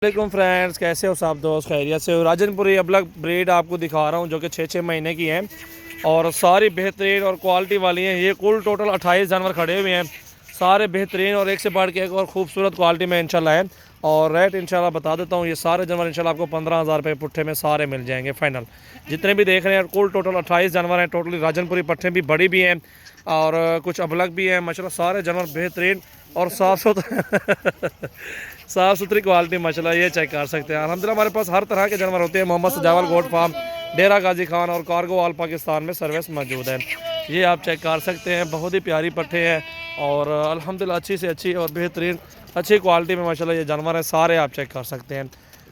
वालेकुम फ्रेंड्स, कैसे हो सब दोस्त? खैरियत से हो? राजनपुरी अबलग ब्रीड आपको दिखा रहा हूँ जो कि 6-6 महीने की हैं और सारी बेहतरीन और क्वालिटी वाली हैं। ये कुल टोटल 28 जानवर खड़े हुए हैं, सारे बेहतरीन और एक से बढ़ के एक और खूबसूरत क्वालिटी में इंशाल्लाह है। और रेट इंशाल्लाह बता देता हूँ, ये सारे जानवर इंशाल्लाह आपको 15,000 रुपये पुट्ठे में सारे मिल जाएंगे फाइनल। जितने भी देख रहे हैं कुल टोटल 28 जानवर हैं। टोटली राजनपुरी पट्ठे भी बड़ी भी हैं और कुछ अबलग भी हैं। माशाल्लाह सारे जानवर बेहतरीन और साफ़ सुथरा साफ़ सुथरी क्वालिटी माशाल्लाह ये चेक कर सकते हैं। अल्हम्दुलिल्लाह हमारे पास हर तरह के जानवर होते हैं। मोहम्मद सजावल गोट फार्म, डेरा गाजी खान और कार्गो ऑल पाकिस्तान में सर्विस मौजूद है। ये आप चेक कर सकते हैं, बहुत ही प्यारी पट्ठे हैं और अल्हम्दुलिल्लाह अच्छी से अच्छी और बेहतरीन अच्छी क्वालिटी में माशाल्लाह ये जानवर हैं। सारे आप चेक कर सकते हैं।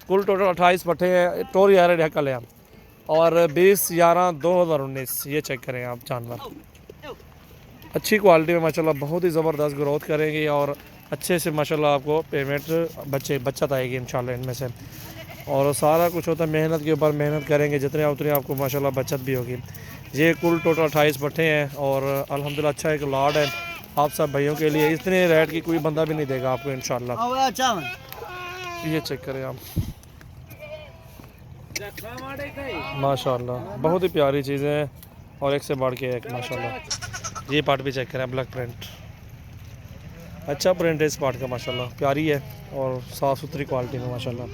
कुल टोटल 28 पट्ठे हैं। टोर यार ढकल है और 20/11/2019 ये चेक करें आप जानवर। अच्छी क्वालिटी में माशाल्लाह बहुत ही ज़बरदस्त ग्रोथ करेंगी और अच्छे से माशाल्लाह आपको पेमेंट बचत आएगी इंशाल्लाह इनमें से। और सारा कुछ होता है मेहनत के ऊपर, मेहनत करेंगे जितने उतनी आपको माशाल्लाह बचत भी होगी। ये कुल टोटल 28 पट्ठे हैं और अल्हम्दुलिल्लाह अच्छा एक लॉट है आप सब भाइयों के लिए। इतने रेट की कोई बंदा भी नहीं देगा आपको इंशाल्लाह। ये चेक करें आप, माशाल्लाह बहुत ही प्यारी चीज़ें हैं और एक से बढ़ के एक माशाल्लाह। ये पार्ट भी चेक करें, ब्लैक प्रिंट, अच्छा प्रिंट है इस पार्ट का माशाल्लाह, प्यारी है और साफ़ सुथरी क्वालिटी में माशाल्लाह।